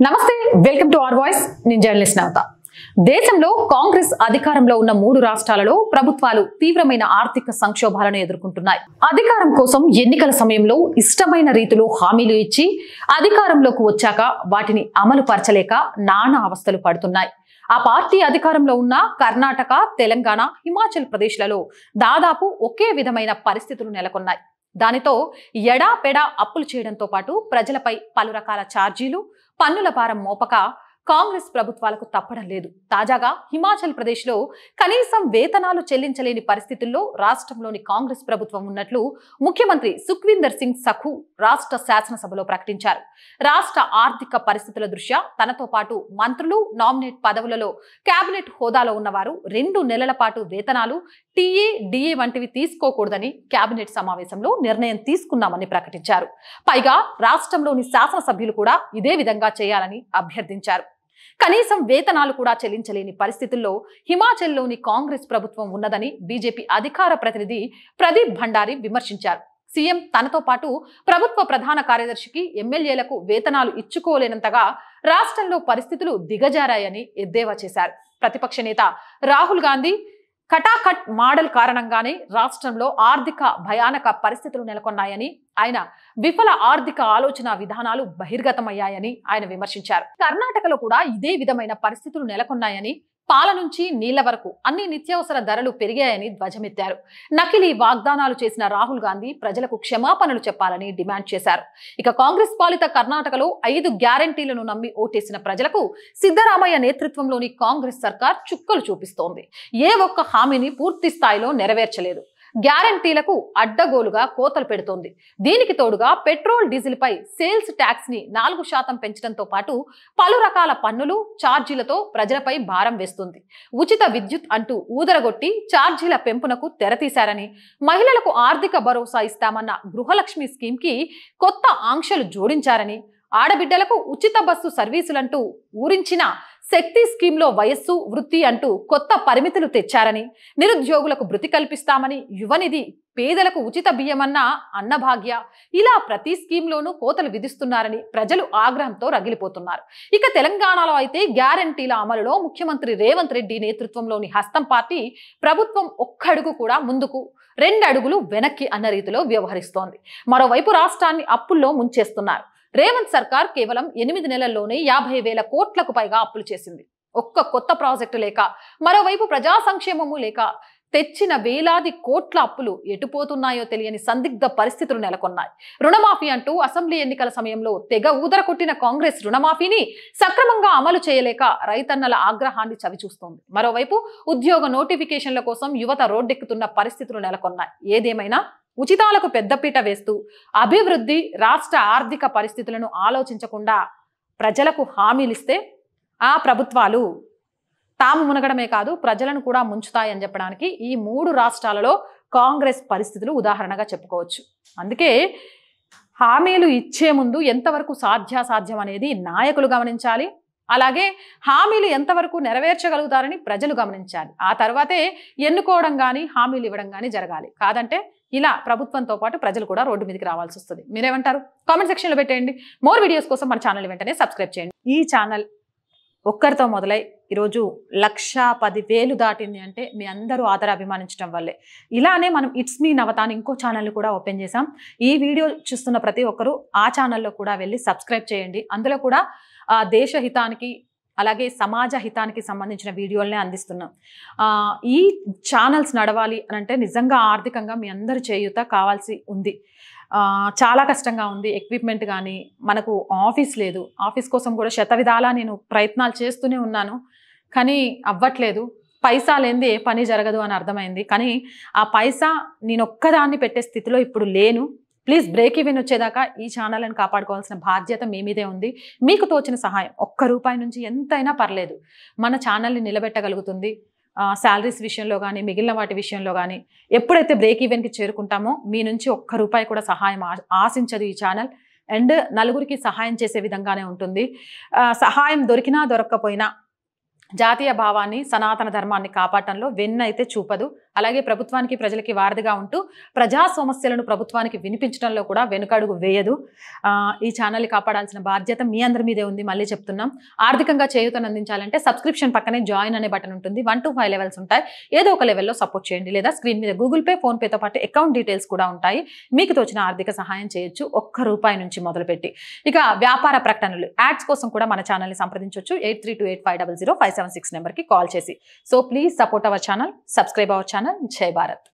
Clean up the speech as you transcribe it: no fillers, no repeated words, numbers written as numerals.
నమస్తే welcome to our voice నేను journalist నవత దేశంలో కాంగ్రెస్ అధికారంలో ఉన్న 3 రాష్ట్రాలలో ప్రభుత్వాలు తీవ్రమైన ఆర్థిక సంక్షోభాలను ఎదుర్కొంటున్నాయి. అధికారం కోసం ఎన్నికల సమయంలో ఇష్టమైన రీతిలో హామీలు ఇచ్చి అధికారంలోకి వచ్చాక వాటిని అమలు పరచలేక నానా అవస్థలు పడుతున్నాయి. ఆ పార్టీ అధికారంలో ఉన్న కర్ణాటక, తెలంగాణ, హిమాచల్ ప్రదేశ్లలో దాదాపు ఒకే విధమైన పరిస్థితులు నెలకొన్నాయి. దానితో ఎడాపెడా అప్పులు చేయడంతో పాటు ప్రజలపై పలు రకాల ఛార్జీలు, పన్నుల భారం మోపక కాంగ్రెస్ ప్రభుత్వాలకు తప్పడం లేదు. తాజాగా హిమాచల్ ప్రదేశ్లో కనీసం వేతనాలు చెల్లించలేని పరిస్థితుల్లో రాష్ట్రంలోని కాంగ్రెస్ ప్రభుత్వం ఉన్నట్లు ముఖ్యమంత్రి సుఖ్వీందర్ సింగ్ సఖు రాష్ట్ర శాసనసభలో ప్రకటించారు. రాష్ట్ర ఆర్థిక పరిస్థితుల దృష్ట్యా తనతో పాటు మంత్రులు, నామినేట్ పదవులలో కేబినెట్ హోదాలో ఉన్నవారు 2 నెలల పాటు వేతనాలు, టీఏ, డిఏ వంటివి తీసుకోకూడదని కేబినెట్ సమావేశంలో నిర్ణయం తీసుకున్నామని ప్రకటించారు. పైగా రాష్ట్రంలోని శాసనసభ్యులు కూడా ఇదే విధంగా చేయాలని అభ్యర్థించారు. కనీసం వేతనాలు కూడా చెల్లించలేని పరిస్థితుల్లో హిమాచల్లోని కాంగ్రెస్ ప్రభుత్వం ఉన్నదని బీజేపీ అధికార ప్రతినిధి ప్రదీప్ భండారి విమర్శించారు. సీఎం తనతో పాటు ప్రభుత్వ ప్రధాన కార్యదర్శికి, ఎమ్మెల్యేలకు వేతనాలు ఇచ్చుకోలేనంతగా రాష్ట్రంలో పరిస్థితులు దిగజారాయని ఎద్దేవా చేశారు. ప్రతిపక్ష నేత రాహుల్ గాంధీ కటాకట్ మోడల్ కారణంగానే రాష్ట్రంలో ఆర్థిక భయానక పరిస్థితులు నెలకొన్నాయని, ఆయన విఫల ఆర్థిక ఆలోచన విధానాలు బహిర్గతమయ్యాయని ఆయన విమర్శించారు. కర్ణాటకలో కూడా ఇదే విధమైన పరిస్థితులు నెలకొన్నాయని, పాల నుంచి నీళ్ల వరకు అన్ని నిత్యావసర ధరలు పెరిగాయని ధ్వజమెత్తారు. నకిలీ వాగ్దానాలు చేసిన రాహుల్ గాంధీ ప్రజలకు క్షమాపణలు చెప్పాలని డిమాండ్ చేశారు. ఇక కాంగ్రెస్ పాలిత కర్ణాటకలో 5 గ్యారంటీలను నమ్మి ఓటేసిన ప్రజలకు సిద్ధరామయ్య నేతృత్వంలోని కాంగ్రెస్ సర్కార్ చుక్కలు చూపిస్తోంది. ఏ ఒక్క హామీని పూర్తి స్థాయిలో నెరవేర్చలేదు. గ్యారంటీలకు అడ్డగోలుగా కోతలు పెడుతోంది. దీనికి తోడుగా పెట్రోల్, డీజిల్ పై సేల్స్ ట్యాక్స్ ని 4% పెంచడంతో పాటు పలు రకాల పన్నులు, ఛార్జీలతో ప్రజలపై భారం వేస్తుంది. ఉచిత విద్యుత్ అంటూ ఊదరగొట్టి ఛార్జీల పెంపునకు తెరతీశారని, మహిళలకు ఆర్థిక భరోసా ఇస్తామన్న గృహలక్ష్మి స్కీమ్ కి కొత్త ఆంక్షలు జోడించారని, ఆడబిడ్డలకు ఉచిత బస్సు సర్వీసులంటూ ఊరించిన శక్తి స్కీమ్ లో వయస్సు, వృత్తి అంటూ కొత్త పరిమితులు తెచ్చారని, నిరుద్యోగులకు భృతి కల్పిస్తామని, యువనిధి, పేదలకు ఉచిత బియ్యమన్న అన్నభాగ్య, ఇలా ప్రతి స్కీమ్లోనూ కోతలు విధిస్తున్నారని ప్రజలు ఆగ్రహంతో రగిలిపోతున్నారు. ఇక తెలంగాణలో అయితే గ్యారంటీల అమలులో ముఖ్యమంత్రి రేవంత్ రెడ్డి నేతృత్వంలోని హస్తం పార్టీ ప్రభుత్వం ఒక్కడుగు కూడా ముందుకు, 2 అడుగులు వెనక్కి అన్న రీతిలో వ్యవహరిస్తోంది. మరోవైపు రాష్ట్రాన్ని అప్పుల్లో ముంచేస్తున్నారు. రేవంత్ సర్కార్ కేవలం 8 నెలల్లోనే 50,000 కోట్లకు పైగా అప్పులు చేసింది. ఒక్క కొత్త ప్రాజెక్టు లేక, మరోవైపు ప్రజా సంక్షేమము లేక తెచ్చిన వేలాది కోట్ల అప్పులు ఎటుపోతున్నాయో తెలియని సందిగ్ధ పరిస్థితులు నెలకొన్నాయి. రుణమాఫీ అంటూ అసెంబ్లీ ఎన్నికల సమయంలో తెగ ఊదరకొట్టిన కాంగ్రెస్ రుణమాఫీని సక్రమంగా అమలు చేయలేక రైతన్నల ఆగ్రహాన్ని చవిచూస్తోంది. మరోవైపు ఉద్యోగ నోటిఫికేషన్ల కోసం యువత రోడ్డెక్కుతున్న పరిస్థితులు నెలకొన్నాయి. ఏదేమైనా ఉచితాలకు పెద్దపీట వేస్తూ అభివృద్ధి, రాష్ట్ర ఆర్థిక పరిస్థితులను ఆలోచించకుండా ప్రజలకు హామీలిస్తే ఆ ప్రభుత్వాలు తాము మునగడమే కాదు ప్రజలను కూడా ముంచుతాయని చెప్పడానికి ఈ 3 రాష్ట్రాలలో కాంగ్రెస్ పరిస్థితులు ఉదాహరణగా చెప్పుకోవచ్చు. అందుకే హామీలు ఇచ్చే ముందు ఎంతవరకు సాధ్యాసాధ్యం అనేది నాయకులు గమనించాలి. అలాగే హామీలు ఎంతవరకు నెరవేర్చగలుగుతారని ప్రజలు గమనించాలి. ఆ తర్వాతే ఎన్నుకోవడం కానీ, హామీలు ఇవ్వడం కానీ జరగాలి. కాదంటే ఇలా ప్రభుత్వంతో పాటు ప్రజలు కూడా రోడ్డు మీదకి రావాల్సి వస్తుంది. మీరేమంటారు? కామెంట్ సెక్షన్లో పెట్టేయండి. మోర్ వీడియోస్ కోసం మన ఛానల్ వెంటనే సబ్స్క్రైబ్ చేయండి. ఈ ఛానల్ ఒక్కరితో మొదలై ఈరోజు 1,10,000 దాటింది అంటే మీ అందరూ ఆదరాభిమానించడం వల్లే. ఇలానే మనం ఇట్స్ మీ నవత అని ఇంకో ఛానల్ కూడా ఓపెన్ చేసాం. ఈ వీడియో చూస్తున్న ప్రతి ఒక్కరూ ఆ ఛానల్లో కూడా వెళ్ళి సబ్స్క్రైబ్ చేయండి. అందులో కూడా దేశ హితానికి, అలాగే సమాజ హితానికి సంబంధించిన వీడియోలనే అందిస్తున్నాం. ఈ ఛానల్స్ నడవాలి అని అంటే నిజంగా ఆర్థికంగా మీ అందరి చేయూత కావాల్సి ఉంది. చాలా కష్టంగా ఉంది. ఎక్విప్మెంట్ కానీ, మనకు ఆఫీస్ లేదు. ఆఫీస్ కోసం కూడా శతవిధాలా నేను ప్రయత్నాలు చేస్తూనే ఉన్నాను, కానీ అవ్వట్లేదు. పైసా లేనిది ఏ పని జరగదు అని అర్థమైంది. కానీ ఆ పైసా నేను ఒక్కదాన్ని పెట్టే స్థితిలో ఇప్పుడు లేను. ప్లీజ్ బ్రేక్ ఈవెన్ వచ్చేదాకా ఈ ఛానల్ని కాపాడుకోవాల్సిన బాధ్యత మీ మీదే ఉంది. మీకు తోచిన సహాయం ₹1 నుంచి ఎంతైనా పర్లేదు మన ఛానల్ని నిలబెట్టగలుగుతుంది. శాలరీస్ విషయంలో కానీ, మిగిలిన వాటి విషయంలో కానీ ఎప్పుడైతే బ్రేక్ ఈవెన్కి చేరుకుంటామో మీ నుంచి ₹1 కూడా సహాయం ఆశించదు ఈ ఛానల్. అండ్ నలుగురికి సహాయం చేసే విధంగానే ఉంటుంది. సహాయం దొరికినా దొరక్కపోయినా జాతీయ భావాన్ని, సనాతన ధర్మాన్ని కాపాడటంలో వెన్నైతే చూపదు. అలాగే ప్రభుత్వానికి ప్రజలకి వారధిగా ఉంటూ ప్రజా సమస్యలను ప్రభుత్వానికి వినిపించడంలో కూడా వెనుకడుగు వేయదు. ఈ ఛానల్ని కాపాడాల్సిన బాధ్యత మీ అందరి మీదే ఉంది. మళ్ళీ చెప్తున్నాం, ఆర్థికంగా చేయూతను అందించాలంటే సబ్స్క్రిప్షన్ పక్కనే జాయిన్ అనే బటన్ ఉంటుంది. 1 to 5 లెవెల్స్ ఉంటాయి. ఏదో ఒక లెవెల్లో సపోర్ట్ చేయండి. లేదా స్క్రీన్ మీద గూగుల్ పే, ఫోన్ పేతో పాటు అకౌంట్ డీటెయిల్స్ కూడా ఉంటాయి. మీకు తోచిన ఆర్థిక సహాయం చేయొచ్చు, ₹1 నుంచి మొదలుపెట్టి. ఇక వ్యాపార ప్రకటనలు, యాడ్స్ కోసం కూడా మన ఛానల్ని సంప్రదించవచ్చు 8328500576 నెంబర్కి కాల్ చేసి. So please support our channel, subscribe our channel. జై భారత్.